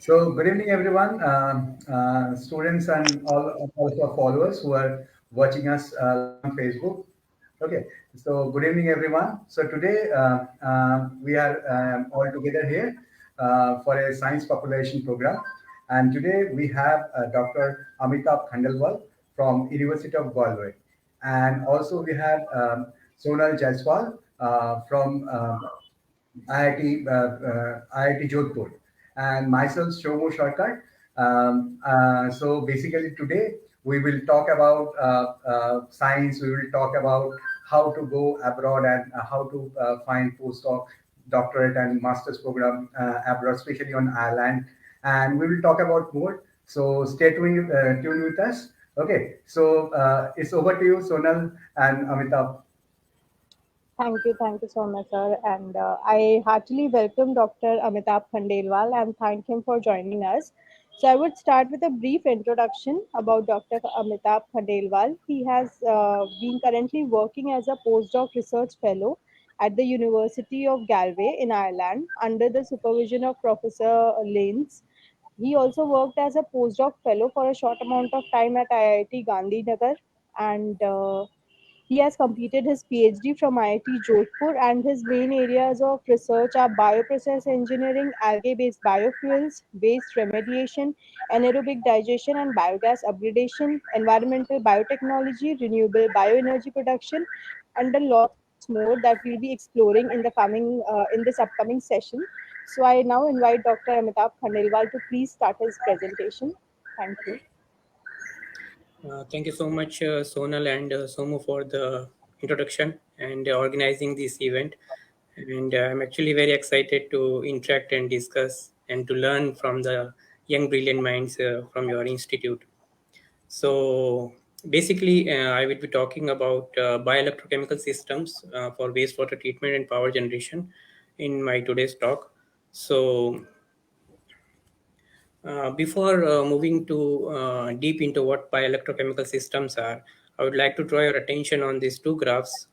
So, good evening, everyone, students and all of our followers who are watching us live on Facebook. Okay, so good evening, everyone. So today we are all together here for a science population program, and today we have Dr. AMITAP KHANDELWAL from University of Galway, and also we have Sonal Jaiswal from IIT Jodhpur, and myself, Shomo Sharkar. So basically, today we will talk about science. We will talk about how to go abroad and how to find postdoc, doctorate, and master's program abroad, especially on Ireland. And we will talk about more. So stay tuned with us. Okay. So it's over to you, Sonal and Amitabh. Thank you so much, sir. And I heartily welcome Dr. Amitabh Khandelwal and thank him for joining us. So I would start with a brief introduction about Dr. Amitabh Khandelwal. He has been currently working as a postdoc research fellow at the University of Galway in Ireland under the supervision of Professor Lenin. He also worked as a postdoc fellow for a short amount of time at IIT Gandhinagar and he has completed his PhD from IIT Jodhpur, and his main areas of research are bioprocess engineering, algae-based biofuels, waste remediation, anaerobic digestion and biogas upgradation, environmental biotechnology, renewable bioenergy production, and a lot more that we'll be exploring in this upcoming session. So I now invite Dr. Amitabh Khandelwal to please start his presentation. Thank you. Thank you so much, Sonal and Somu, for the introduction and organizing this event. And I'm actually very excited to interact and discuss and to learn from the young, brilliant minds from your institute. So basically, I will be talking about bioelectrochemical systems for wastewater treatment and power generation in my today's talk. So before moving to deep into what bioelectrochemical systems are, I would like to draw your attention on these two graphs,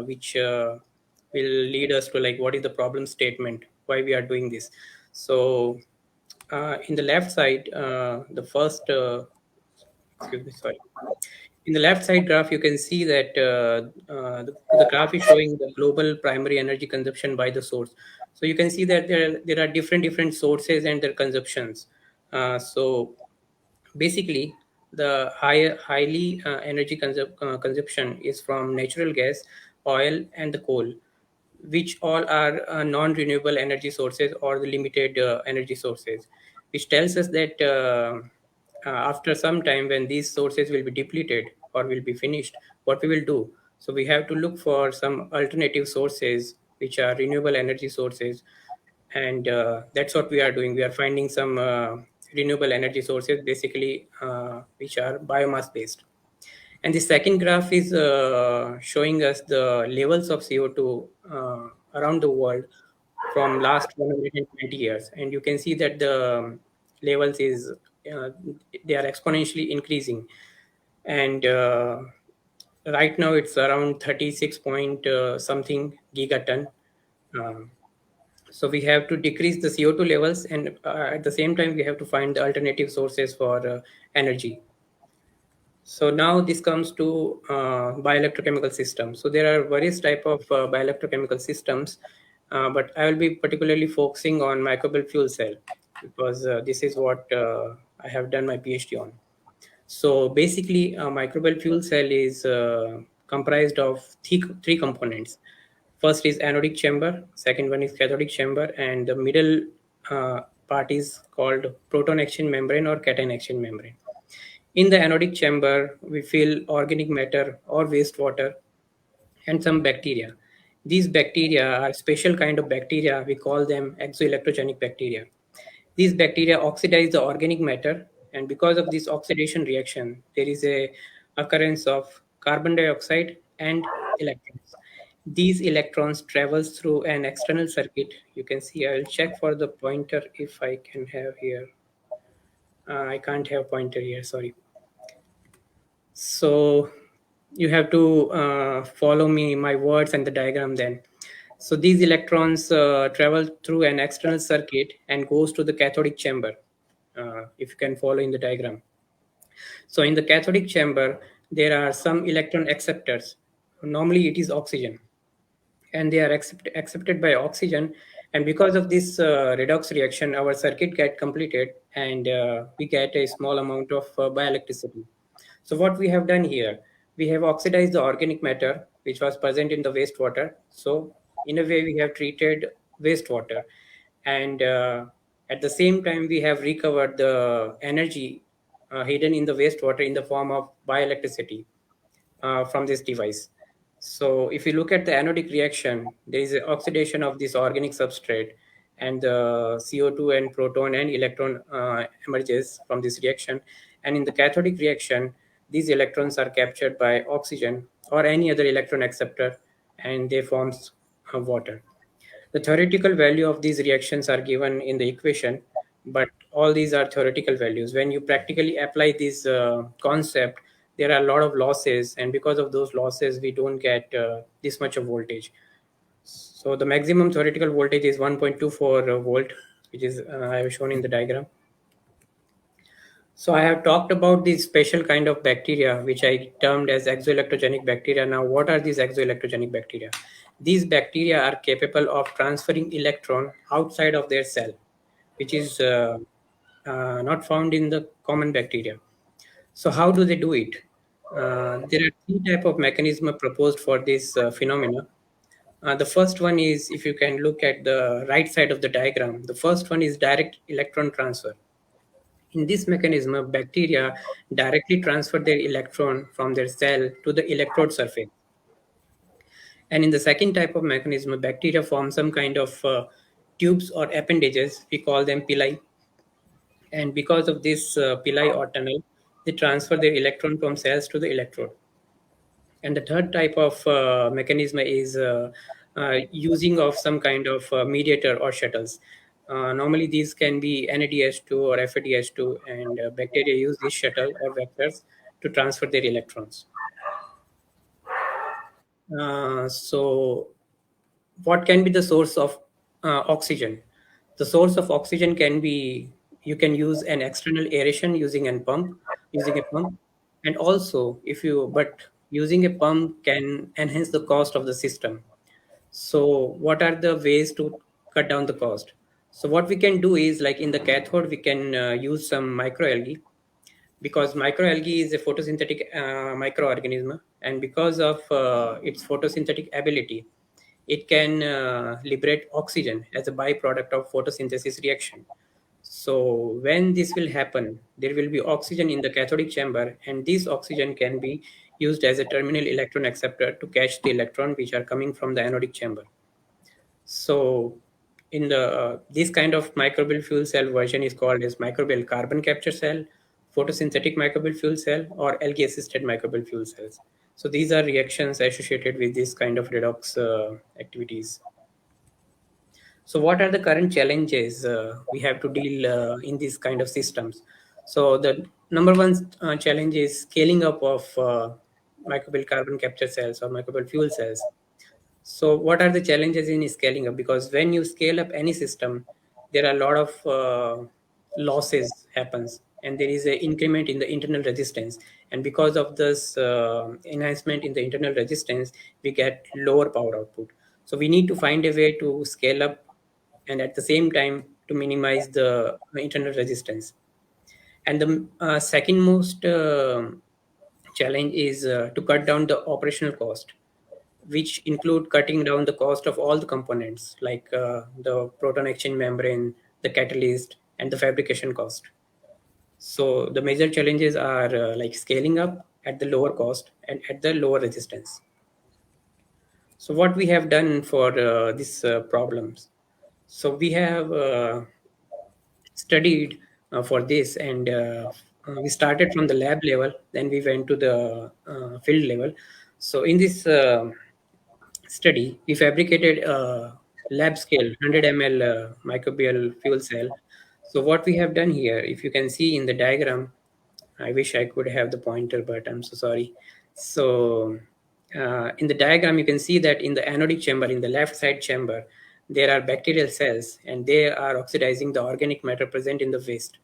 which will lead us to like what is the problem statement, why we are doing this. So in the left side, the first, excuse me, sorry. In the left side graph, you can see that the graph is showing the global primary energy consumption by the source. So you can see that there are different sources and their consumptions. So basically, the highly energy consumption is from natural gas, oil, and the coal, which all are non-renewable energy sources or the limited energy sources, which tells us that after some time when these sources will be depleted or will be finished, what we will do. So we have to look for some alternative sources which are renewable energy sources, and that's what we are doing. We are finding some renewable energy sources, basically, which are biomass based. And the second graph is showing us the levels of CO2 around the world from last 120 years. And you can see that the levels is uh, they are exponentially increasing. And right now it's around 36 point something gigaton. Um, so we have to decrease the CO2 levels, and at the same time we have to find the alternative sources for energy. So now this comes to bioelectrochemical systems. So there are various type of bioelectrochemical systems, but I will be particularly focusing on microbial fuel cell because this is what I have done my PhD on. So basically, a microbial fuel cell is comprised of three components. First is anodic chamber, second one is cathodic chamber, and the middle part is called proton exchange membrane or cation exchange membrane. In the anodic chamber, we fill organic matter or wastewater and some bacteria. These bacteria are special kind of bacteria. We call them exoelectrogenic bacteria. These bacteria oxidize the organic matter, and because of this oxidation reaction, there is a occurrence of carbon dioxide and electrons. These electrons travels through an external circuit. You can see. I will check for the pointer if I can have here. I can't have pointer here. Sorry. So you have to follow me my words and the diagram then. So these electrons travel through an external circuit and goes to the cathodic chamber. if you can follow in the diagram. So in the cathodic chamber, there are some electron acceptors. Normally it is oxygen, and they are accepted by oxygen. And because of this redox reaction, our circuit get completed, and we get a small amount of bioelectricity. So what we have done here, we have oxidized the organic matter which was present in the wastewater. So in a way, we have treated wastewater, and at the same time, we have recovered the energy hidden in the wastewater in the form of bioelectricity from this device. So if you look at the anodic reaction, there is an oxidation of this organic substrate, and the CO2 and proton and electron emerges from this reaction. And in the cathodic reaction, these electrons are captured by oxygen or any other electron acceptor, and they forms water. The theoretical value of these reactions are given in the equation, but all these are theoretical values. When you practically apply this concept, there are a lot of losses, and because of those losses, we don't get this much of voltage. So the maximum theoretical voltage is 1.24 volt, which is I have shown in the diagram. So I have talked about this special kind of bacteria, which I termed as exoelectrogenic bacteria. Now, what are these exoelectrogenic bacteria? These bacteria are capable of transferring electron outside of their cell, which is not found in the common bacteria. So how do they do it? There are three type of mechanism proposed for this phenomena. The first one is, if you can look at the right side of the diagram, the first one is direct electron transfer. In this mechanism, bacteria directly transfer their electron from their cell to the electrode surface. And in the second type of mechanism, bacteria form some kind of tubes or appendages. We call them pili. And because of this pili or tunnel, they transfer their electron from cells to the electrode. And the third type of mechanism is using of some kind of mediator or shuttles. Normally, these can be NADH2 or FADH2, and bacteria use this shuttle or vectors to transfer their electrons. So what can be the source of oxygen? The source of oxygen can be, you can use an external aeration using a pump, and also but using a pump can enhance the cost of the system. So what are the ways to cut down the cost? So what we can do is, like in the cathode, we can use some microalgae, because microalgae is a photosynthetic microorganism, and because of its photosynthetic ability, it can liberate oxygen as a byproduct of photosynthesis reaction. So when this will happen, there will be oxygen in the cathodic chamber, and this oxygen can be used as a terminal electron acceptor to catch the electron which are coming from the anodic chamber. So in the this kind of microbial fuel cell version is called as microbial carbon capture cell, photosynthetic microbial fuel cell, or algae assisted microbial fuel cells. So these are reactions associated with this kind of redox activities. So what are the current challenges we have to deal in these kind of systems? So the number one challenge is scaling up of microbial carbon capture cells or microbial fuel cells. So what are the challenges in scaling up? Because when you scale up any system, there are a lot of losses happens, and there is an increment in the internal resistance. And because of this enhancement in the internal resistance, we get lower power output. So we need to find a way to scale up, and at the same time to minimize the internal resistance. And the second most challenge is to cut down the operational cost, which include cutting down the cost of all the components, like the proton exchange membrane, the catalyst, and the fabrication cost. So the major challenges are like scaling up at the lower cost and at the lower resistance. So what we have done for these problems? So we have studied for this, and we started from the lab level, then we went to the field level. So in this study, we fabricated a lab scale 100 ml microbial fuel cell. So what we have done here, if you can see in the diagram, I wish I could have the pointer, but I'm so sorry. So in the diagram, you can see that in the anodic chamber, in the left side chamber, there are bacterial cells, and they are oxidizing the organic matter present in the waste.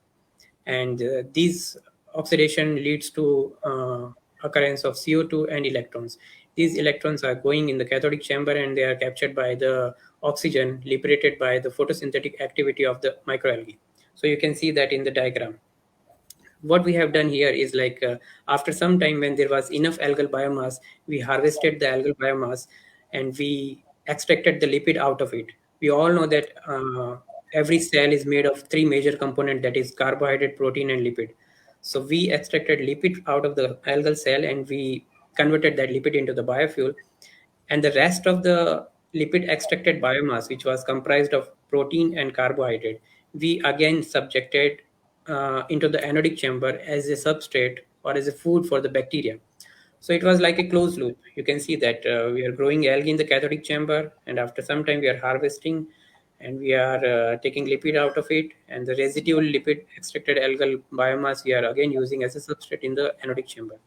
and these oxidation leads to occurrence of CO2 and electrons. These electrons are going in the cathodic chamber and they are captured by the oxygen liberated by the photosynthetic activity of the microalgae. So you can see that in the diagram. What we have done here is like after some time, when there was enough algal biomass, we harvested the algal biomass and we extracted the lipid out of it. We all know that every cell is made of three major components, that is carbohydrate, protein, and lipid. So we extracted lipid out of the algal cell and we converted that lipid into the biofuel, and the rest of the lipid extracted biomass, which was comprised of protein and carbohydrate, we again subjected into the anodic chamber as a substrate or as a food for the bacteria. So it was like a closed loop. You can see that we are growing algae in the cathodic chamber, and after some time we are harvesting and we are taking lipid out of it, and the residual lipid extracted algal biomass we are again using as a substrate in the anodic chamber.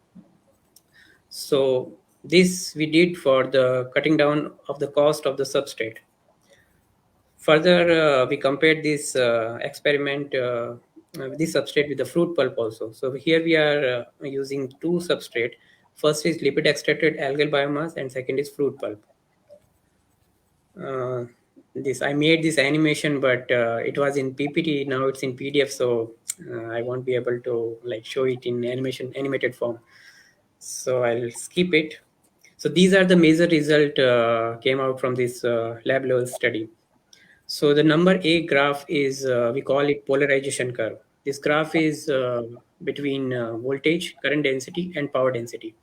So this we did for the cutting down of the cost of the substrate. Further, we compared this experiment, this substrate with the fruit pulp also. So here we are using two substrate. First is lipid extracted algal biomass and second is fruit pulp. This I made this animation, but it was in PPT. Now it's in PDF, so I won't be able to like show it in animated form. So I'll skip it. So these are the major result came out from this lab level study. So the number A graph is, we call it polarization curve. This graph is between voltage, current density, and power density.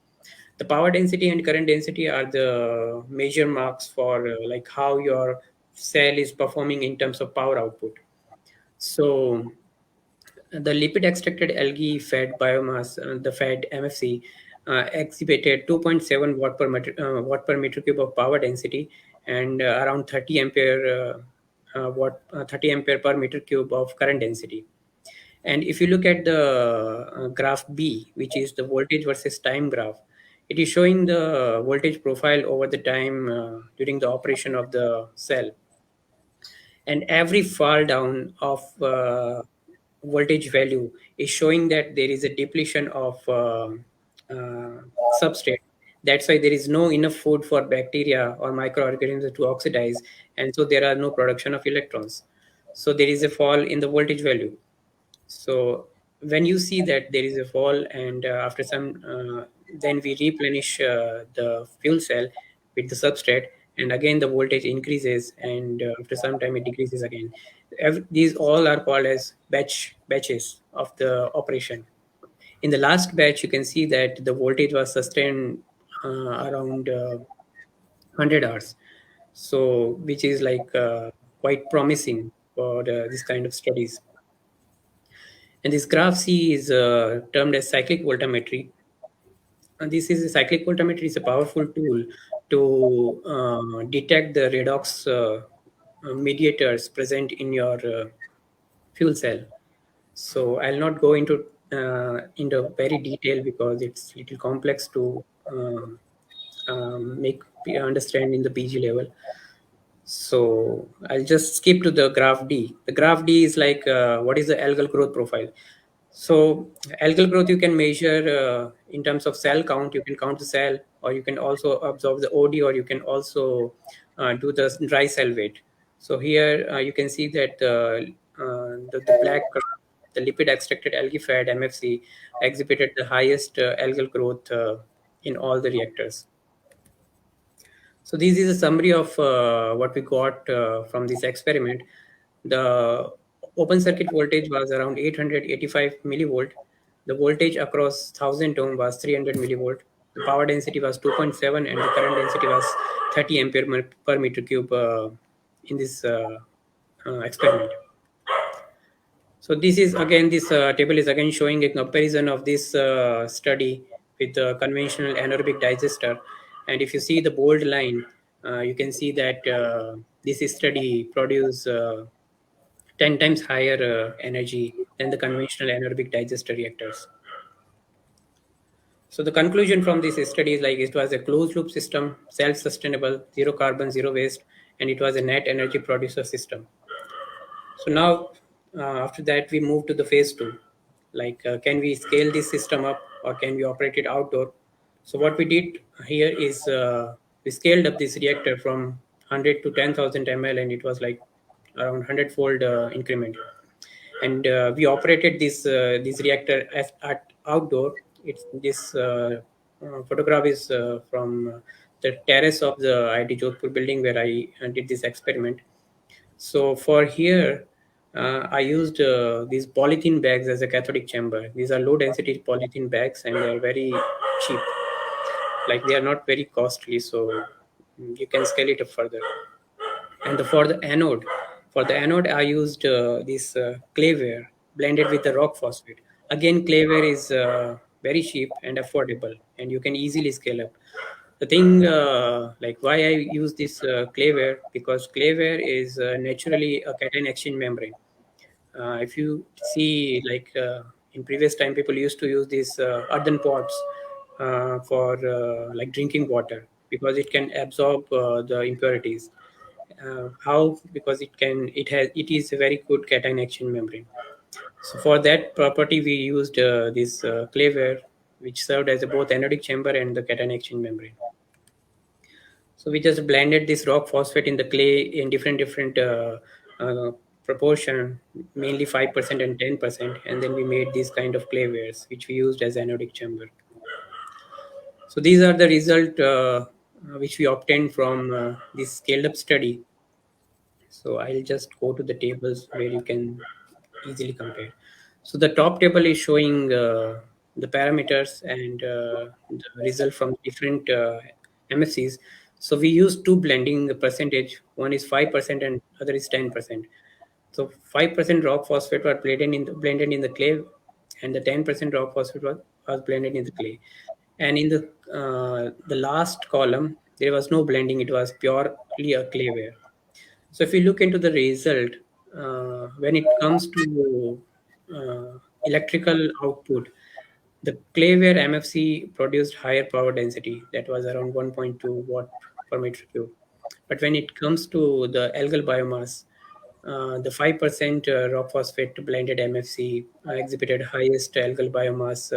The power density and current density are the major marks for like how your cell is performing in terms of power output. So the lipid extracted algae fed biomass, the fed MFC, exhibited 2.7 watt per meter cube of power density and around 30 ampere 30 ampere per meter cube of current density. And if you look at the graph B, which is the voltage versus time graph, it is showing the voltage profile over the time during the operation of the cell. And every fall down of voltage value is showing that there is a depletion of substrate. That's why there is no enough food for bacteria or microorganisms to oxidize, and so there are no production of electrons. So there is a fall in the voltage value. So when you see that there is a fall, and after some, then we replenish the fuel cell with the substrate, and again the voltage increases, and after some time it decreases again. These all are called as batches of the operation. In the last batch, you can see that the voltage was sustained around 100 hours. So which is like quite promising for this kind of studies. And this graph C is termed as cyclic voltammetry. And this is a cyclic voltammetry is a powerful tool to detect the redox mediators present in your fuel cell. So I'll not go into very detail because it's little complex to make understand in the PG level. So I'll just skip to the graph D. The graph D is like what is the algal growth profile. So algal growth you can measure in terms of cell count. You can count the cell, or you can also observe the OD, or you can also do the dry cell weight. So here you can see that the black graph, the lipid extracted algae fed MFC exhibited the highest algal growth in all the reactors. So this is a summary of what we got from this experiment. The open circuit voltage was around 885 millivolt. The voltage across 1000 ohm was 300 millivolt. The power density was 2.7 and the current density was 30 ampere per meter cube in this experiment. So this is again, this table is again showing a comparison of this study with the conventional anaerobic digester. And if you see the bold line, you can see that this study produced 10 times higher energy than the conventional anaerobic digester reactors. So the conclusion from this study is like it was a closed loop system, self-sustainable, zero carbon, zero waste, and it was a net energy producer system. So now, after that, we move to the phase 2. like can we scale this system up or can we operate it outdoor? So what we did here is we scaled up this reactor from 100 to 10,000 ml, and it was like around 100-fold increment. And we operated this reactor at outdoor. It's this photograph is from the terrace of the IIT Jodhpur building where I did this experiment. So for here, I used these polythene bags as a cathodic chamber. These are low density polythene bags, and they are very cheap. Like they are not very costly, so you can scale it up further. And for the anode, I used this clayware blended with the rock phosphate. Again, clayware is very cheap and affordable, and you can easily scale up. The thing, like why I use this clayware, because clayware is naturally a cation exchange membrane. If you see, like in previous time, people used to use these earthen pots for like drinking water because it can absorb the impurities. How? Because it is a very good cation exchange membrane. So for that property, we used this clayware, which served as a both anodic chamber and the cation exchange membrane. So we just blended this rock phosphate in the clay in different uh, proportion, mainly 5% and 10%, and then we made these kind of claywares, which we used as anodic chamber. So these are the result which we obtained from this scaled up study. So I'll just go to the tables where you can easily compare. So the top table is showing the parameters and the result from different MFCs. So we use two blending percentage. One is 5% and other is 10%. So 5% rock phosphate was blended in the clay, and the 10% rock phosphate was blended in the clay. And in the last column, there was no blending; it was purely a clayware. So if you look into the result, when it comes to electrical output, the clayware MFC produced higher power density, that was around 1.2 watt per meter cube. But when it comes to the algal biomass, the 5% rock phosphate blended MFC exhibited highest algal biomass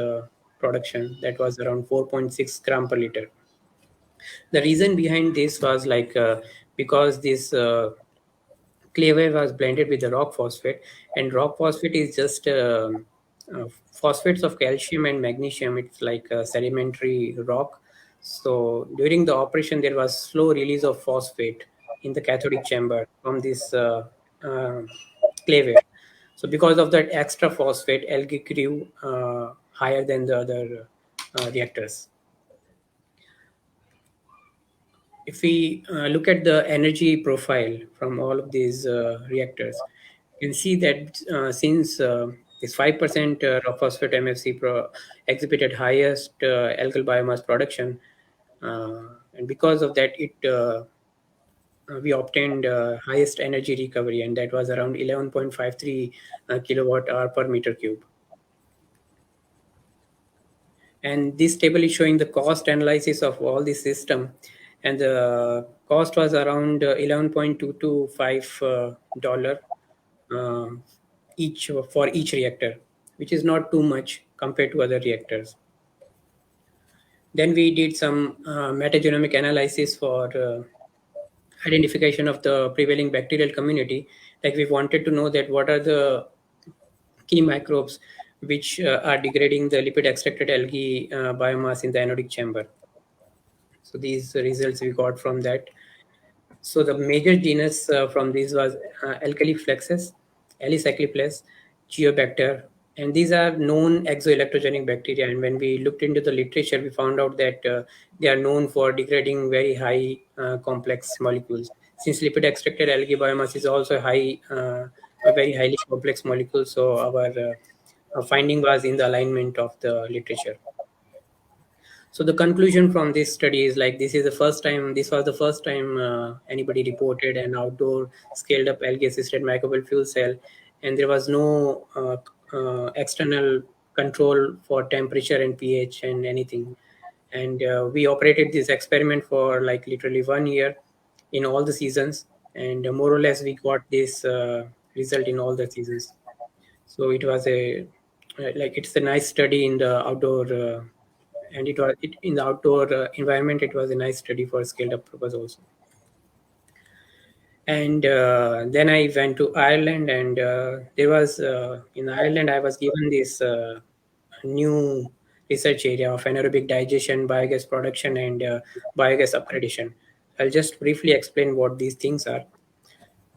production, that was around 4.6 gram per liter. The reason behind this was like because this clayware was blended with the rock phosphate, and rock phosphate is just phosphates of calcium and magnesium. It's like a sedimentary rock. So during the operation, there was slow release of phosphate in the cathodic chamber from this clayware. So because of that extra phosphate, algae grew higher than the other reactors. If we look at the energy profile from all of these reactors, you can see that since this 5% rock phosphate MFC exhibited highest algal biomass production, and because of that, we obtained highest energy recovery, and that was around 11.53 kilowatt hour per meter cube. And this table is showing the cost analysis of all the system, and the cost was around $11.225 each for each reactor, which is not too much compared to other reactors. Then we did some metagenomic analysis for identification of the prevailing bacterial community. Like we wanted to know that what are the key microbes which are degrading the lipid extracted algae biomass in the anodic chamber. So these results we got from that. So the major genus from these was Alkaliflexus, Alicycliples, Geobacter, and these are known exoelectrogenic bacteria. And when we looked into the literature, we found out that they are known for degrading very high complex molecules. Since lipid extracted algae biomass is also a very highly complex molecule, so our finding was in the alignment of the literature. So the conclusion from this study is like this was the first time anybody reported an outdoor scaled up algae assisted microbial fuel cell, and there was no external control for temperature and pH and anything. And we operated this experiment for like literally 1 year in all the seasons, and more or less we got this result in all the seasons. So it was a like it's a nice study in the outdoor, and in the outdoor environment. It was a nice study for scaled up purpose also. And then I went to Ireland, and there was in Ireland I was given this new research area of anaerobic digestion, biogas production, and biogas upgradation. I'll just briefly explain what these things are.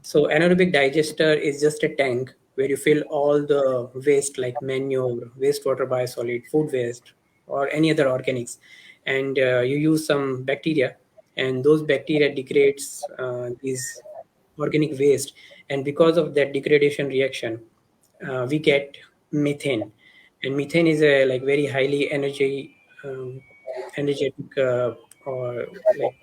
So anaerobic digester is just a tank where you fill all the waste like manure, wastewater biosolid, food waste, or any other organics, and you use some bacteria, and those bacteria degrades these organic waste, and because of that degradation reaction, we get methane, and methane is a like very highly energetic or like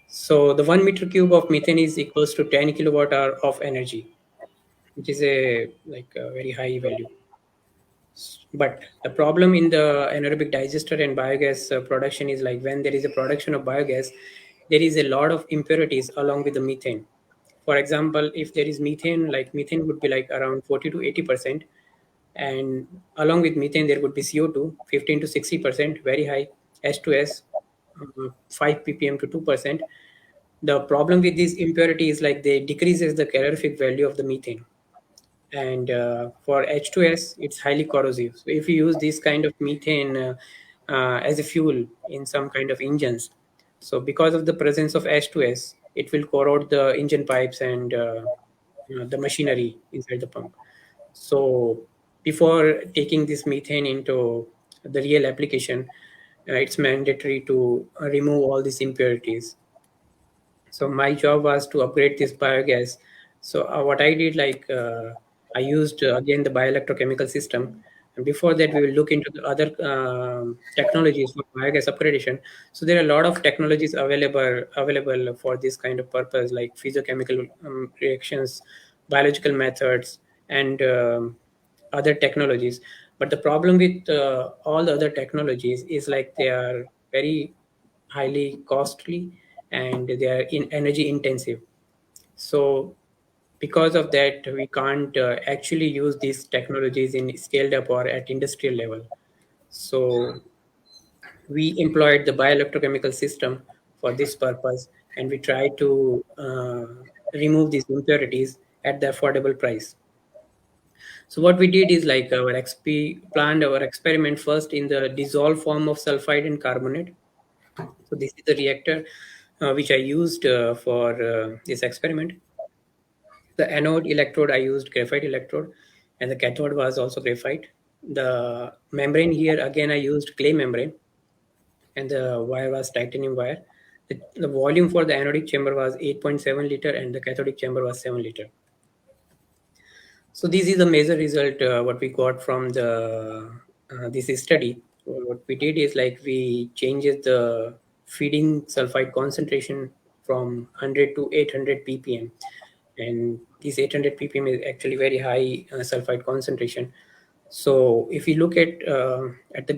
so the 1 meter cube of methane is equals to 10 kilowatt hour of energy, which is a like a very high value. But the problem in the anaerobic digester and biogas production is like when there is a production of biogas, there is a lot of impurities along with the methane. For example, if there is methane, like methane would be like around 40 to 80%, and along with methane there would be CO2 15 to 60%, very high, H2S 5 ppm to 2%. The problem with these impurities like they decreases the calorific value of the methane, and for H2S it's highly corrosive. So if you use this kind of methane as a fuel in some kind of engines, so because of the presence of H2S, it will corrode the engine pipes and the machinery inside the pump. So before taking this methane into the real application, it's mandatory to remove all these impurities. So my job was to upgrade this biogas. So what I did, like I used again the bioelectrochemical system. And before that, we will look into the other technologies for biogas upgradation. So there are a lot of technologies available for this kind of purpose, like physiochemical reactions, biological methods, and other technologies. But the problem with all the other technologies is like they are very highly costly and they are in energy intensive. So because of that, we can't actually use these technologies in scaled up or at industrial level. So we employed the bioelectrochemical system for this purpose, and we try to remove these impurities at the affordable price. So what we did is like our XP planned our experiment first in the dissolved form of sulfide and carbonate. So this is the reactor which I used for this experiment. The anode electrode I used graphite electrode, and the cathode was also graphite. The membrane here again I used clay membrane, and the wire was titanium wire. The volume for the anodic chamber was 8.7 liter, and the cathodic chamber was 7 liter. So this is the major result what we got from the this study. So what we did is like we changed the feeding sulfide concentration from 100 to 800 ppm, and this 800 ppm is actually very high sulfide concentration. So if you look at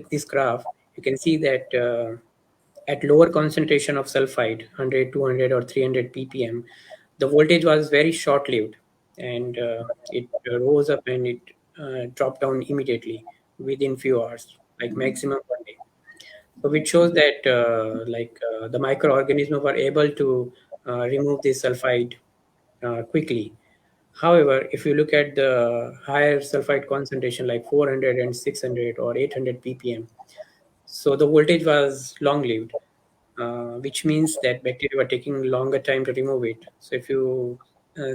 this graph, you can see that at lower concentration of sulfide, 100, 200, or 300 ppm, the voltage was very short-lived, and it rose up and it dropped down immediately within few hours, like maximum 1 day. So which shows that the microorganisms were able to remove this sulfide quickly. However, if you look at the higher sulfide concentration like 400 and 600 or 800 ppm, so the voltage was long-lived, which means that bacteria were taking longer time to remove it. So if you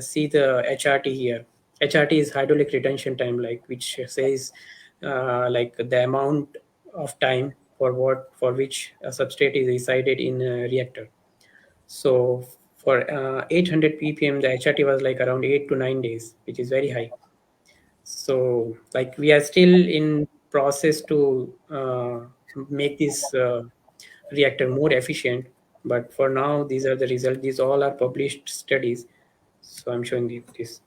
see the HRT here, HRT is hydraulic retention time, like which says like the amount of time for which a substrate is resided in a reactor. So for 800 ppm, the HRT was like around 8 to 9 days, which is very high. So like we are still in process to make this reactor more efficient, but for now these are the results. These all are published studies, so I'm showing you this.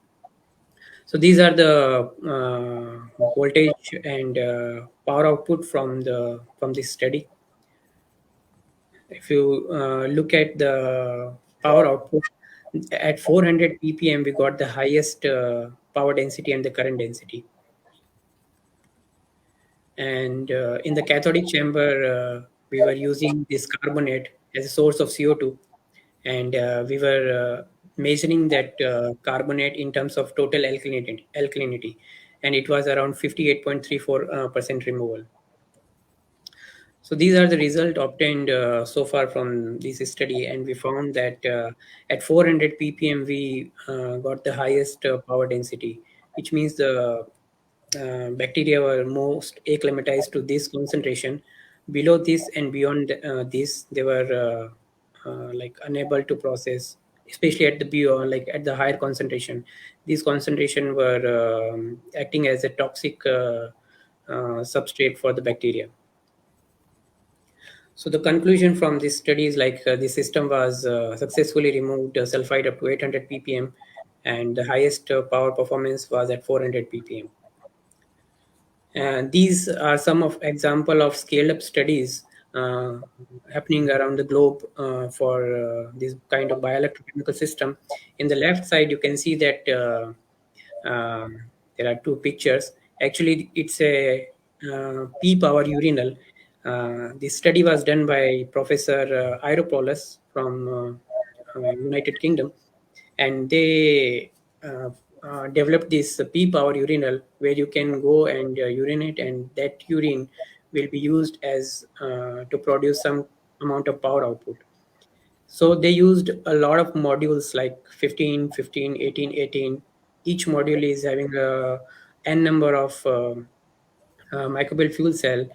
So these are the voltage and power output from this study. If you look at the power output at 400 ppm, we got the highest power density and the current density. And in the cathodic chamber, we were using this carbonate as a source of CO2, and we were measuring that carbonate in terms of total alkalinity, and it was around 58.34% removal. So these are the result obtained so far from this study, and we found that at 400 ppm we got the highest power density, which means the bacteria were most acclimatized to this concentration. Below this and beyond this, they were like unable to process, especially at the beyond, like at the higher concentration. These concentration were acting as a toxic substrate for the bacteria. So the conclusion from this study is like the system was successfully removed sulfide up to 800 ppm, and the highest power performance was at 400 ppm. And these are some of example of scaled up studies happening around the globe for this kind of bioelectrochemical system. In the left side, you can see that there are two pictures. Actually, it's a P power urinal. This study was done by Professor Aeropoulos from United Kingdom, and they developed this P power urinal where you can go and urinate, and that urine will be used as to produce some amount of power output. So they used a lot of modules like 15, 15, 18, 18. Each module is having a n number of microbial fuel cell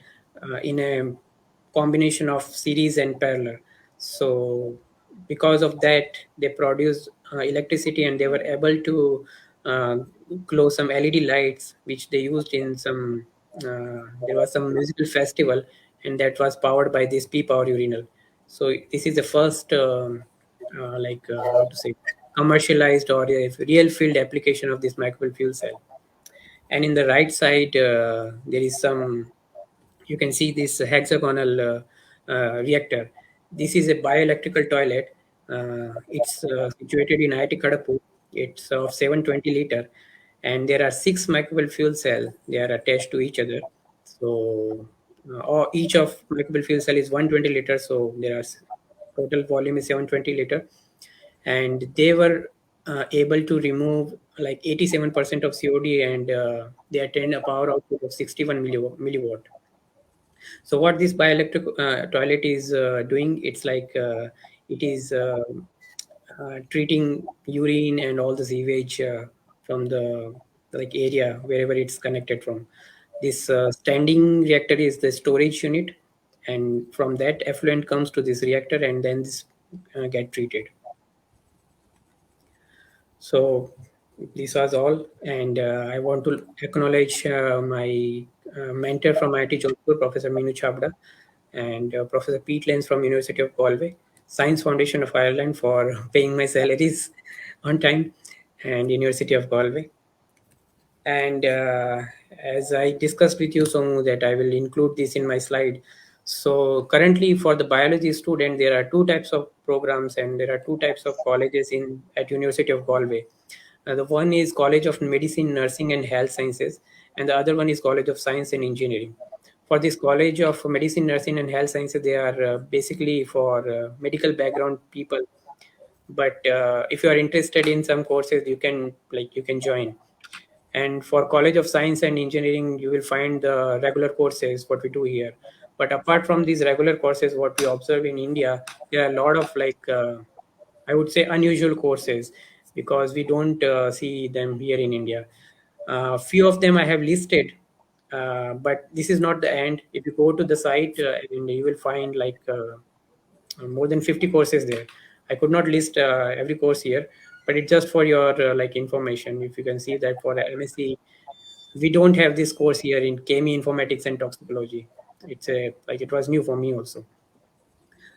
in a combination of series and parallel. So because of that, they produced electricity, and they were able to uh, glow some LED lights, which they used in some. There was some musical festival, and that was powered by this P power urinal. So this is the first, how to say, commercialized or a real field application of this microbial fuel cell. And in the right side, there is some, you can see this hexagonal reactor. This is a bioelectrical toilet. It's situated in IIT Kharagpur. It's of 720 liter, and there are 6 microbial fuel cells. They are attached to each other. So each of microbial fuel cell is 120 liters. So there are total volume is 720 liter, and they were able to remove like 87% of COD, and they attained a power output of 61 milliwatt. So what this bioelectric toilet is doing, it's like it is treating urine and all the sewage from the like area wherever it's connected from. This standing reactor is the storage unit, and from that effluent comes to this reactor, and then this get treated. So this was all, and I want to acknowledge my mentor from IIT Jodhpur, Professor Minu Chabda, and Professor Pete Lenz from University of Galway, Science Foundation of Ireland for paying my salaries on time, and University of Galway. And as I discussed with you, Somu, that I will include this in my slide. So currently for the biology student, there are two types of programs, and there are two types of colleges in at University of Galway. The one is College of Medicine, Nursing and Health Sciences, and the other one is College of Science and Engineering. For this College of Medicine, Nursing and Health Sciences, they are basically for medical background people. But if you are interested in some courses, you can join. And for College of Science and Engineering, you will find the regular courses what we do here. But apart from these regular courses, what we observe in India, there are a lot of I would say unusual courses, because we don't see them here in India. Few of them I have listed, but this is not the end. If you go to the site, and you will find more than 50 courses there. I could not list every course here, but it's just for your information. If you can see that for MSc, we don't have this course here in chemie, informatics, and toxicology. It's a it was new for me also.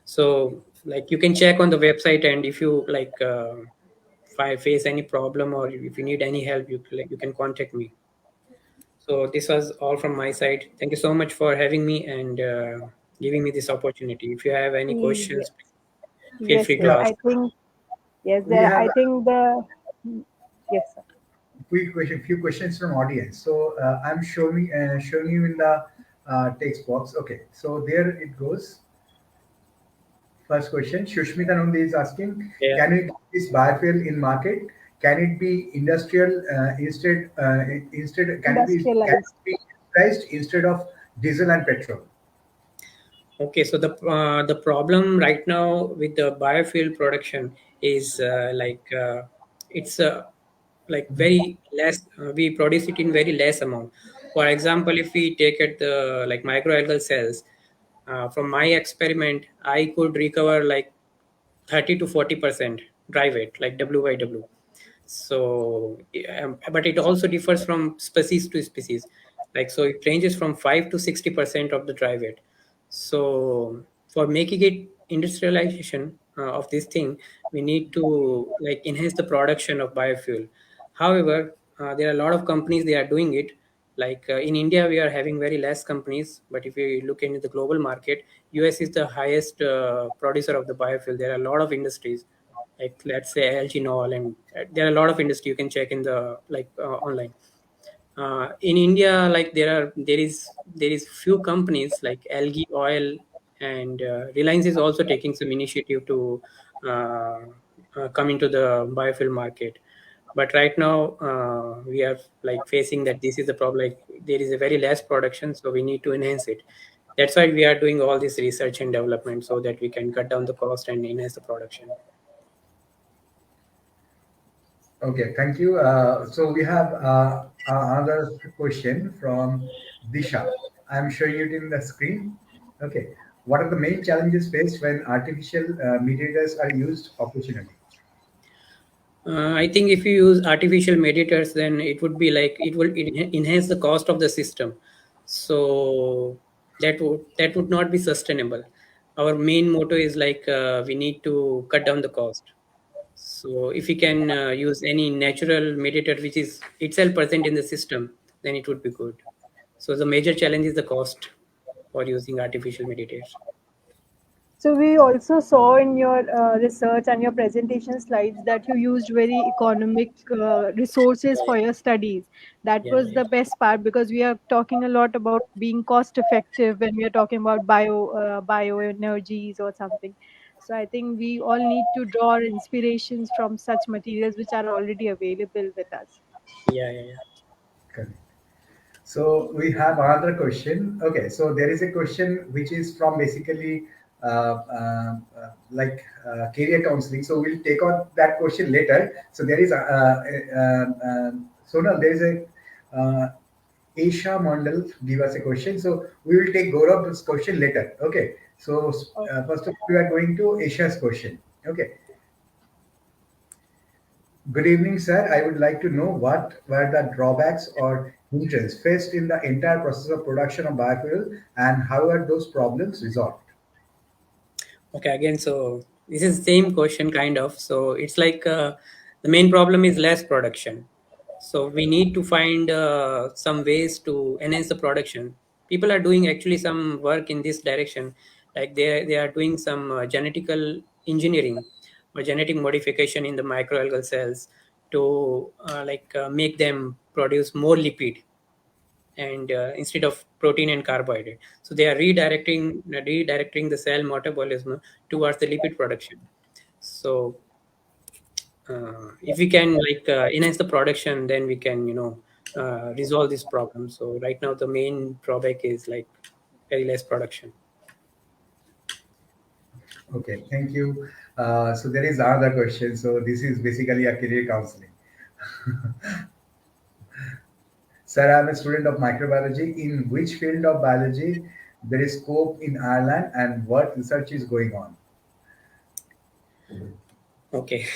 So you can check on the website, and if you if I face any problem or if you need any help, you can contact me. So this was all from my side. Thank you so much for having me and giving me this opportunity. If you have any Yes, questions, feel yes, free to yes. ask. I think yes. We have I think the yes, sir. few questions from audience. So I'm showing you in the text box. Okay, so there it goes. First question, Shushmita Nandi is asking, Yeah. can we get this biofuel in market? Can it be industrial instead? Can it Industrialized. be priced instead of diesel and petrol? Okay, so the problem right now with the biofuel production is it's like very less. We produce it in very less amount. For example, if we take at the like microalgal cells, from my experiment, I could recover like 30 to 40% dry weight, like W by W. So but it also differs from species to species, like so it ranges from 5 to 60% of the dry weight. So for making it industrialization of this thing, we need to like enhance the production of biofuel. However, there are a lot of companies they are doing it. Like in India we are having very less companies, but if you look into the global market, US is the highest producer of the biofuel. There are a lot of industries, like let's say LG Noel, and there are a lot of industry you can check in the like online. In India, like there is few companies like Algae Oil, and Reliance is also taking some initiative to uh, come into the biofuel market. But right now, we are like facing that this is the problem. Like there is a very less production, so we need to enhance it. That's why we are doing all this research and development so that we can cut down the cost and enhance the production. Okay, thank you. So we have another question from Disha. I'm showing it in the screen. Okay. What are the main challenges faced when artificial mediators are used operationally? I think if you use artificial mediators, then it would be like it will enhance the cost of the system. So that would not be sustainable. Our main motto is like we need to cut down the cost. So if we can use any natural mediator which is itself present in the system, then it would be good. So the major challenge is the cost for using artificial mediators. So we also saw in your research and your presentation slides that you used very economic resources for your studies. That Yeah, was yeah, the best part because we are talking a lot about being cost effective when we are talking about bioenergies or something. So I think we all need to draw our inspirations from such materials which are already available with us. yeah, yeah, yeah. Correct. So we have another question. Okay, so there is a question which is from basically career counseling. So we'll take on that question later. So there is Sonal, there is a Aisha Mandal give us a question. So we will take Gaurav's question later. Okay. So first of all, we are going to Aisha's question. Okay. Good evening, sir. I would like to know what were the drawbacks or hindrances faced in the entire process of production of biofuel and how are those problems resolved? Okay, again, so this is same question kind of. So it's like the main problem is less production. So we need to find some ways to enhance the production. People are doing actually some work in this direction, like they are doing some genetical engineering or genetic modification in the microalgal cells to make them produce more lipid, and instead of protein and carbohydrate, so they are redirecting the cell metabolism towards the lipid production. So if we can enhance the production, then we can resolve this problem. So right now the main drawback is like very less production. Okay, thank you. So there is another question. So this is basically a career counseling. Sir, I'm a student of microbiology. In which field of biology there is scope in Ireland and what research is going on? Okay.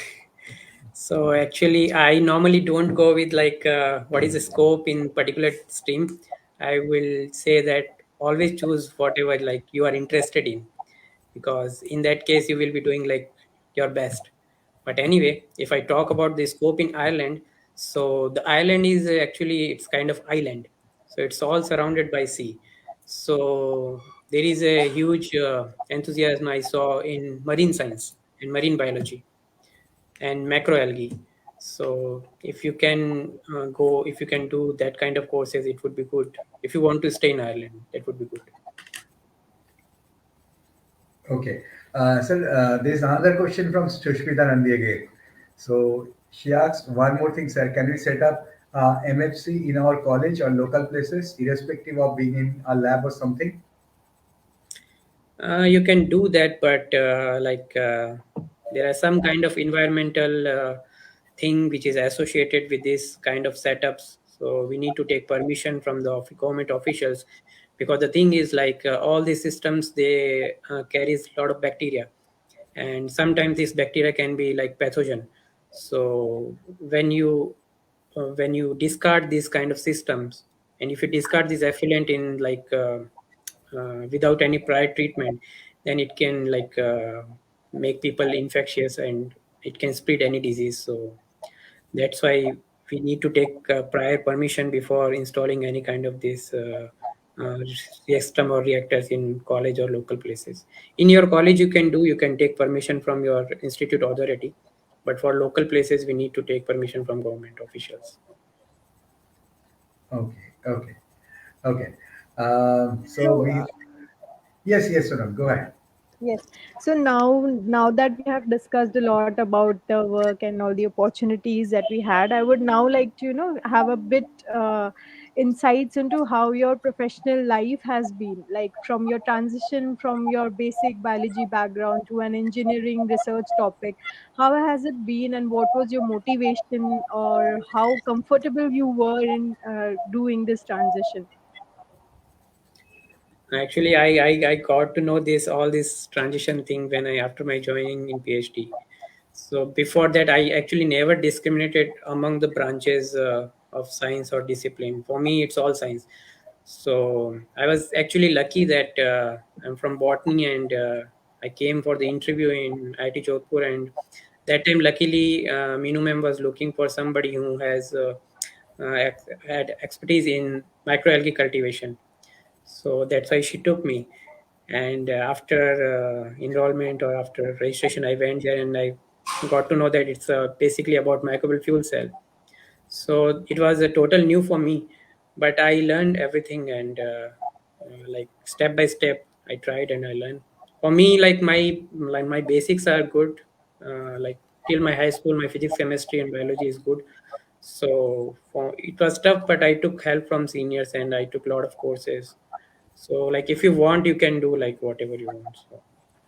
So actually, I normally don't go with like what is the scope in particular stream. I will say that always choose whatever like you are interested in, because in that case you will be doing like your best. But anyway, if I talk about the scope in Ireland, so the island is actually it's kind of island, so it's all surrounded by sea. So there is a huge enthusiasm I saw in marine science and marine biology and macroalgae. So if you can if you can do that kind of courses, it would be good. If you want to stay in Ireland, that would be good. Okay. Sir, there's another question from Sushmita Nandi again. So she asks one more thing, sir. Can we set up MFC in our college or local places, irrespective of being in a lab or something? You can do that, but there are some kind of environmental thing which is associated with this kind of setups. So we need to take permission from the government officials, because the thing is all these systems, they carries a lot of bacteria, and sometimes this bacteria can be like pathogen. So when you discard these kind of systems, and if you discard this effluent in without any prior treatment, then it can make people infectious, and it can spread any disease. So that's why we need to take prior permission before installing any kind of this uh, system or reactors in college or local places. In your college, you can take permission from your institute authority, but for local places, we need to take permission from government officials. Okay. Okay. Okay. So So, we, yes, yes, Sonam, go ahead. yes. So now that we have discussed a lot about the work and all the opportunities that we had, I would now like to, have a bit insights into how your professional life has been, like from your transition from your basic biology background to an engineering research topic. How has it been, and what was your motivation, or how comfortable you were in doing this transition? Actually, I got to know this all this transition thing when I after my joining in PhD. So before that, I actually never discriminated among the branches of science or discipline. For me, it's all science. So I was actually lucky that I'm from botany, and I came for the interview in IIT Jodhpur, and that time, luckily, Minumem was looking for somebody who has had expertise in microalgae cultivation. So that's why she took me. And after enrollment or after registration, I went there and I got to know that it's basically about microbial fuel cell. So it was a total new for me, but I learned everything, and step by step, I tried and I learned. For me, my basics are good. Till my high school, my physics, chemistry, and biology is good. So it was tough, but I took help from seniors and I took a lot of courses. So if you want, you can do like whatever you want. So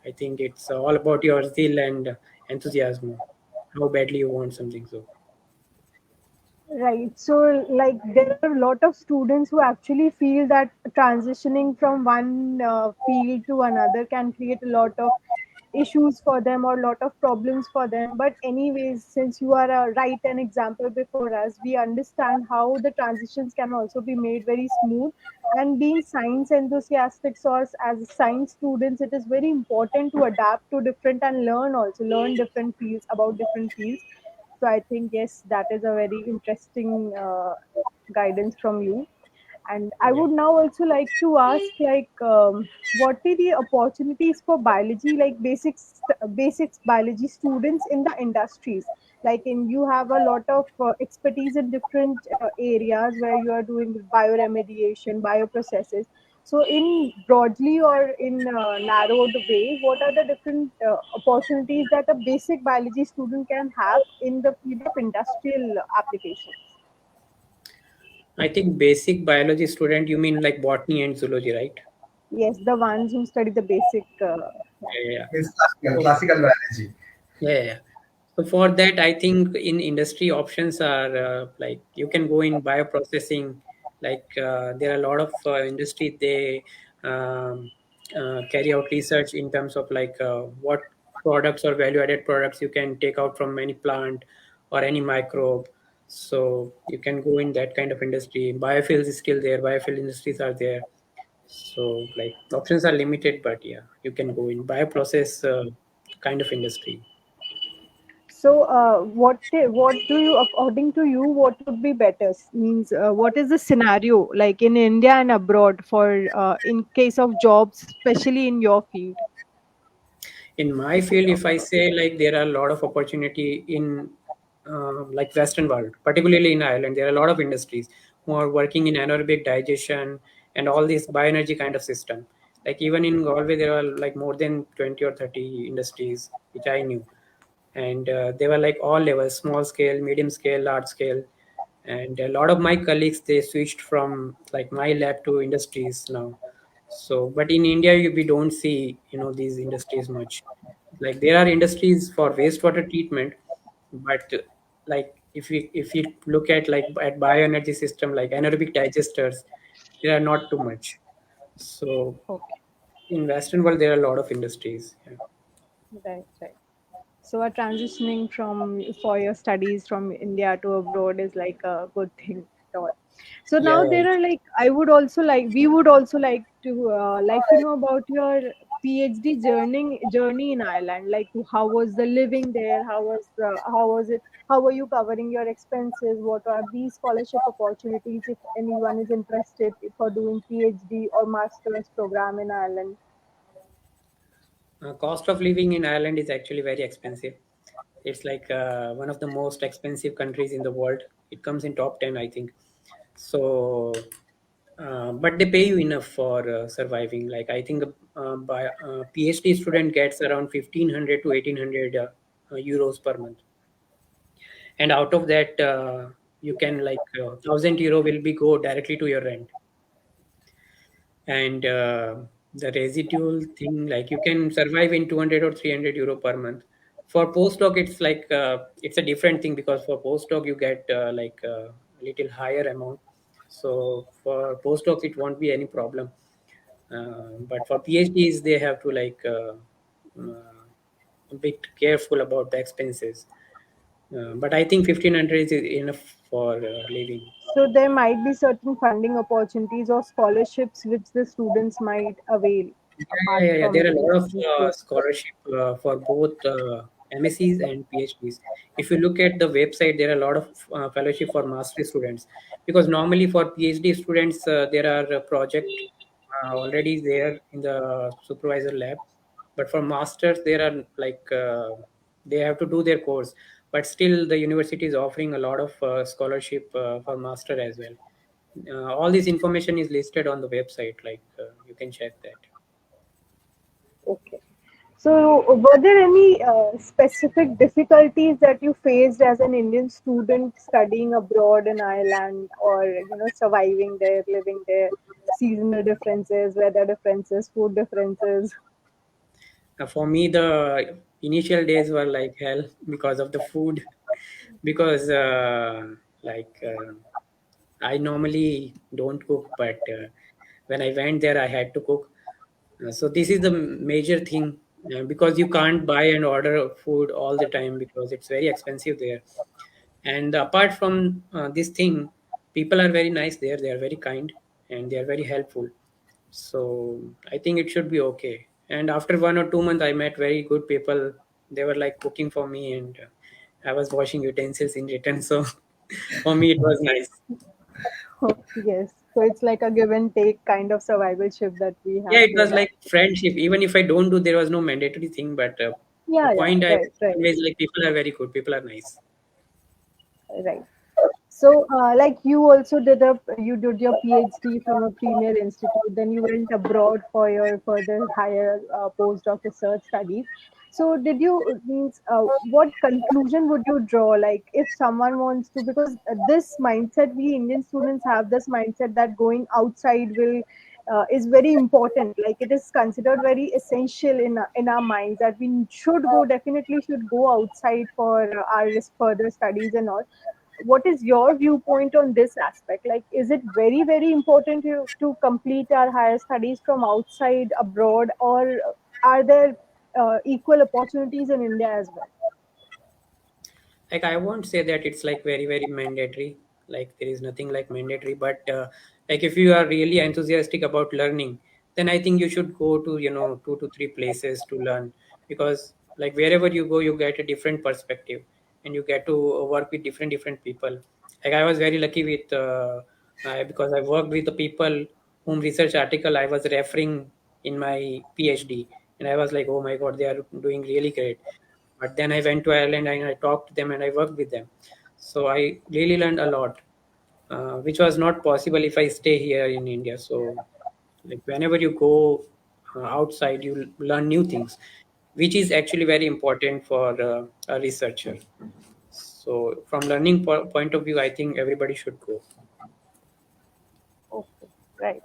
I think it's all about your zeal and enthusiasm, how badly you want something. So Right. So, like, there are a lot of students who actually feel that transitioning from one field to another can create a lot of issues for them or a lot of problems for them. But, anyways, since you are right an example before us, we understand how the transitions can also be made very smooth. And being science enthusiastic, so as science students, it is very important to adapt to different and learn different fields about different fields. So I think yes, that is a very interesting guidance from you. And I yeah. would now also like to ask, like, what are the opportunities for biology, like basics biology students in the industries? Like, in you have a lot of expertise in different areas where you are doing bioremediation, bioprocesses. So, in broadly or in narrowed way, what are the different opportunities that a basic biology student can have in the field of industrial applications? I think basic biology student, you mean like botany and zoology, right? Yes, the ones who study the basic. Yeah. Yeah, yeah. It's So, classical biology. yeah, yeah. So for that, I think in industry options are you can go in bioprocessing. There are a lot of industry, they um, carry out research in terms of what products or value added products you can take out from any plant or any microbe. So you can go in that kind of industry. Biofuels is still there. Biofuel industries are there. So options are limited, but yeah, you can go in bioprocess kind of industry. So, what do you, according to you, what would be better? Means, what is the scenario like in India and abroad for in case of jobs, especially in your field? In my field, if I say there are a lot of opportunity in like Western world, particularly in Ireland, there are a lot of industries who are working in anaerobic digestion and all this bioenergy kind of system. Like even in Galway, there are like more than 20 or 30 industries which I knew, and they were like all levels: small scale, medium scale, large scale. And a lot of my colleagues, they switched from like my lab to industries now. So but in India, we don't see these industries much. Like there are industries for wastewater treatment, but like if you look at like at bioenergy system like anaerobic digesters, there are not too much. So Okay. in Western world, there are a lot of industries. Yeah. Right, right. So a transitioning from for your studies from India to abroad is like a good thing at all. So Yeah, now there are like I would also like we would also like to know about your PhD journey in Ireland. Like how was the living there? How was it? How were you covering your expenses? What are these scholarship opportunities if anyone is interested for doing PhD or master's program in Ireland? cost of living in Ireland is actually very expensive. It's like one of the most expensive countries in the world. It comes in top 10, I think. So, but they pay you enough for surviving. Like I think by PhD student gets around 1,500 to 1,800 euros per month, and out of that, you can like 1,000 euro will be go directly to your rent, and the residual thing like you can survive in 200 or 300 euro per month. For postdoc, it's like it's a different thing because for postdoc you get like a little higher amount. So for postdocs it won't be any problem, but for PhDs they have to like a bit careful about the expenses. But I think 1,500 is enough for living. So there might be certain funding opportunities or scholarships which the students might avail apart Yeah. from There are a lot of this post. scholarship for both MScs and PhDs. If you look at the website, there are a lot of fellowship for master's students, because normally for PhD students there are a project already there in the supervisor lab, but for masters there are like they have to do their course, but still the university is offering a lot of scholarship for master as well. All this information is listed on the website, like you can check that. Okay. So were there any specific difficulties that you faced as an Indian student studying abroad in Ireland or surviving there, living there, seasonal differences, weather differences, food differences? For me, the initial days were like hell because of the food. Because like I normally don't cook, but when I went there, I had to cook. So this is the major thing, because you can't buy and order food all the time because it's very expensive there. And apart from this thing, people are very nice there. They are very kind and they are very helpful. So I think it should be okay. And after 1 or 2 months, I met very good people. They were like cooking for me, and I was washing utensils in return. So for me, it was nice. Yes. So it's like a give and take kind of survivalship that we Yeah, have it was here. like friendship. Even if I don't do, there was no mandatory thing. But the Yeah, yeah, point I right, right, always like, people are very good. People are nice. right. So, like you did your PhD from a premier institute, then you went abroad for your further higher postdoc research studies. So, did you means what conclusion would you draw? Like, if someone wants to, because this mindset we Indian students have this mindset that going outside will is very important. Like, it is considered very essential in our minds that we should go definitely should go outside for our further studies and all. What is your viewpoint on this aspect? Like, is it very very important to complete our higher studies from outside abroad, or are there equal opportunities in India as well? Like I won't say that it's like very very mandatory. Like there is nothing like mandatory, but like if you are really enthusiastic about learning, then I think you should go to 2 to 3 places to learn, because like wherever you go, you get a different perspective and you get to work with different people. Like I was very lucky with because I worked with the people whom research article I was referring in my PhD, and I was like, oh my god, they are doing really great. But then I went to Ireland and I talked to them and I worked with them. So I really learned a lot, which was not possible if I stay here in India. So like whenever you go outside, you learn new things, which is actually very important for a researcher. So from learning point of view, I think everybody should go. Okay, right.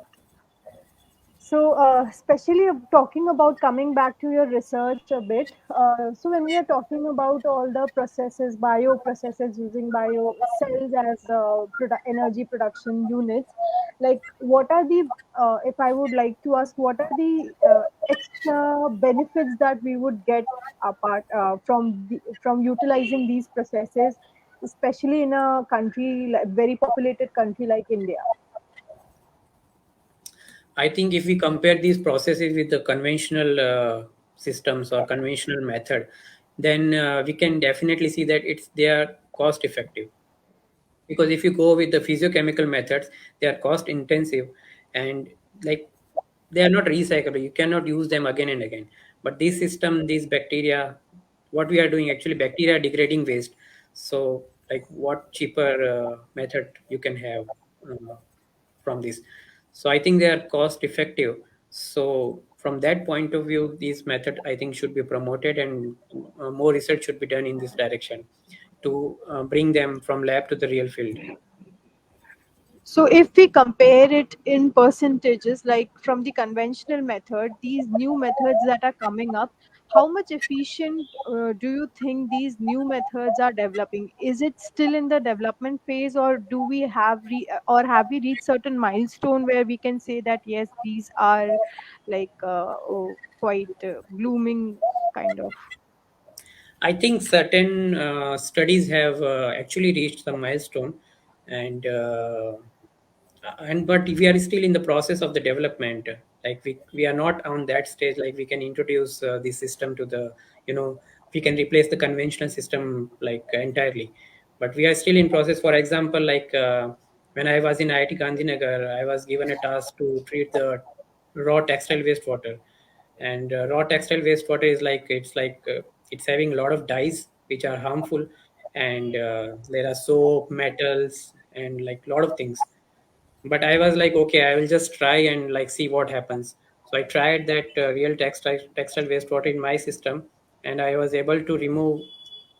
So, especially talking about coming back to your research a bit. So, when we are talking about all the processes, bio processes using bio cells as energy production units, like what are the, if I would like to ask, what are the extra benefits that we would get apart from utilizing these processes, especially in a country, like very populated country like India? I think if we compare these processes with the conventional systems or conventional method, then we can definitely see that they are cost effective. Because if you go with the physiochemical methods, they are cost intensive, and like they are not recyclable. You cannot use them again and again. But this system, these bacteria, what we are doing actually, bacteria degrading waste. So like what cheaper method you can have from this. So I think they are cost effective. So from that point of view, this method I think should be promoted, and more research should be done in this direction to bring them from lab to the real field. So if we compare it in percentages, like from the conventional method, these new methods that are coming up, how much efficient do you think these new methods are developing? Is it still in the development phase, or do we or have we reached certain milestone where we can say that yes, these are like quite blooming kind of? I think certain studies have actually reached some milestone, and but we are still in the process of the development. Like we are not on that stage. Like we can introduce the system to the, we can replace the conventional system like entirely, but we are still in process. For example, like when I was in IIT Gandhinagar, I was given a task to treat the raw textile wastewater, and raw textile wastewater is like it's having a lot of dyes which are harmful, and there are soap, metals, and like a lot of things. But I was like, okay, I will just try and like see what happens. So I tried that real textile wastewater in my system, and I was able to remove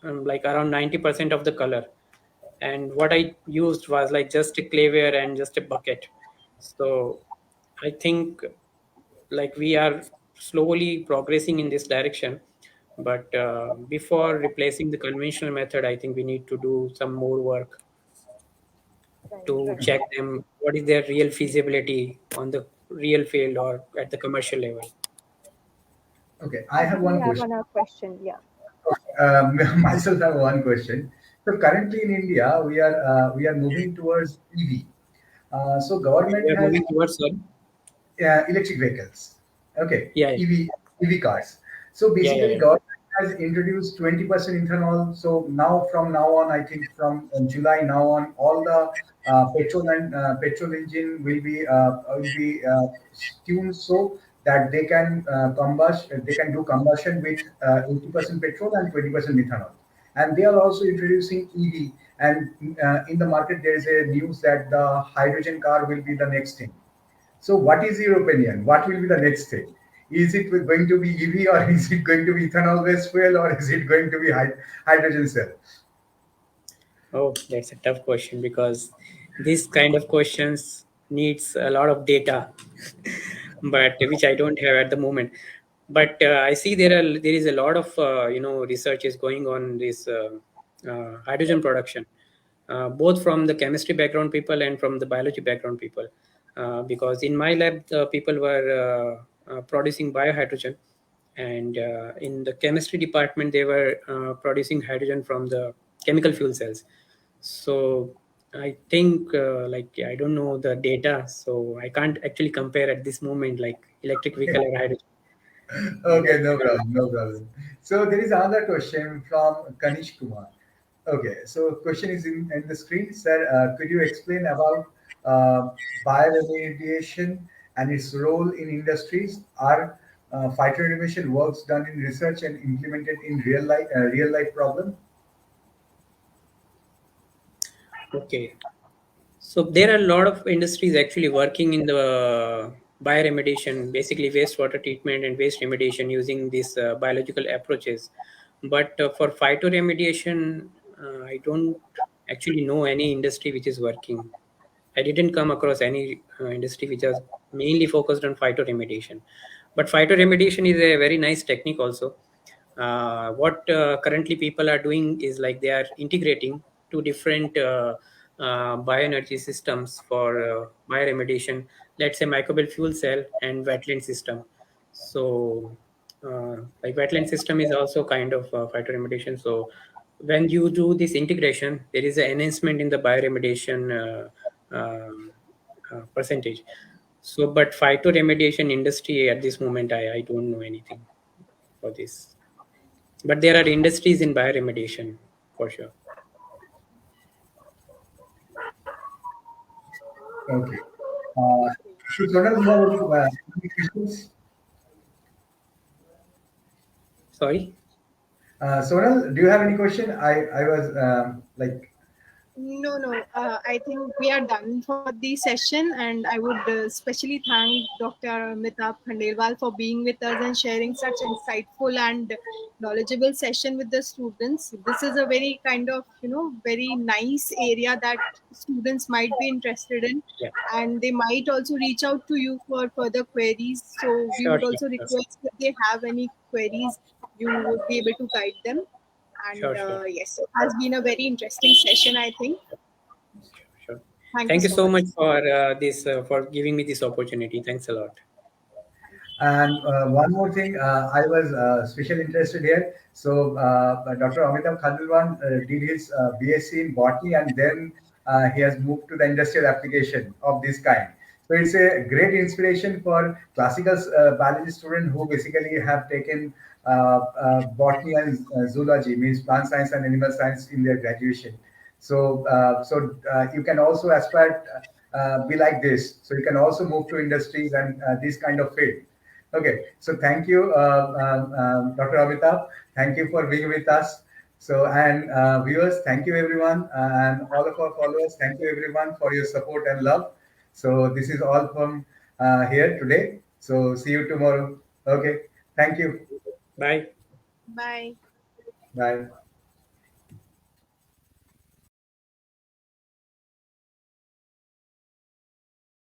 like around 90% of the color. And what I used was like just a clayware and just a bucket. So I think like we are slowly progressing in this direction, but before replacing the conventional method, I think we need to do some more work Right, to right. check them what is their real feasibility on the real field or at the commercial level. Okay, I have Actually, we one have question. another question. Yeah. Myself have one question. So currently in India, we are moving towards EV. So We government are has moving towards electric vehicles. Okay, yeah, EV cars. So yeah, yeah, basically, yeah. government has introduced 20% ethanol. So now, from now on, I think from July now on, all the petrol engine will be tuned so that they can combust. They can do combustion with 80% petrol and 20% ethanol. And they are also introducing EV. And in the market, there is a news that the hydrogen car will be the next thing. So, what is your opinion? What will be the next thing? Is it going to be EV, or is it going to be ethanol based fuel, or is it going to be hydrogen cell? Oh, that's a tough question because this kind of questions needs a lot of data, but which I don't have at the moment. But I see there is a lot of research is going on this hydrogen production, both from the chemistry background people and from the biology background people. Because in my lab, people were producing biohydrogen, and in the chemistry department, they were producing hydrogen from the chemical fuel cells. So I think I don't know the data, so I can't actually compare at this moment like electric vehicle or hydrogen. Okay, no problem, no problem. So there is another question from Kanish Kumar. Okay, so question is in the screen, sir. Could you explain about uh, bioremediation and its role in industries? Are phytoremediation works done in research and implemented in real life problem? Okay. So there are a lot of industries actually working in the bioremediation, basically wastewater treatment and waste remediation using these biological approaches. But for phytoremediation, I don't actually know any industry which is working. I didn't come across any industry which is mainly focused on phytoremediation. But phytoremediation is a very nice technique also. What currently people are doing is like they are integrating two different bioenergy systems for bioremediation. Let's say microbial fuel cell and wetland system. So, like wetland system is also kind of phytoremediation. So, when you do this integration, there is an enhancement in the bioremediation percentage. So, but phytoremediation industry at this moment, I don't know anything for this. But there are industries in bioremediation for sure. Okay. Uh, Sonal, you have any questions? Sorry. Sonal, do you have any question? I was like, No, no. I think we are done for the session, and I would especially thank Dr. AMITAP KHANDELWAL for being with us and sharing such insightful and knowledgeable session with the students. This is a very kind of very nice area that students might be interested in, Yeah. and they might also reach out to you for further queries. So we Sure. would Sure. also Sure. request if they have any queries, you would be able to guide them. And Sure. Sure. yes, it has been a very interesting session, I think. Sure. Thank you Thank you so so much. much for this for giving me this opportunity. Thanks a lot. and one more thing, I was special interested here. So Dr. Amitabh Khandelwal did his BSc in botany, and then he has moved to the industrial application of this kind. So it's a great inspiration for classical biology students who basically have taken botany and zoology, means plant science and animal science, in their graduation. So you can also aspire be like this. So you can also move to industries and this kind of field. Okay, so thank you, Dr. Amitabh. Thank you for being with us. So, and viewers, thank you everyone, and all of our followers, thank you everyone for your support and love. So, this is all from here today. So, see you tomorrow. Okay, thank you. Bye. Bye. Bye.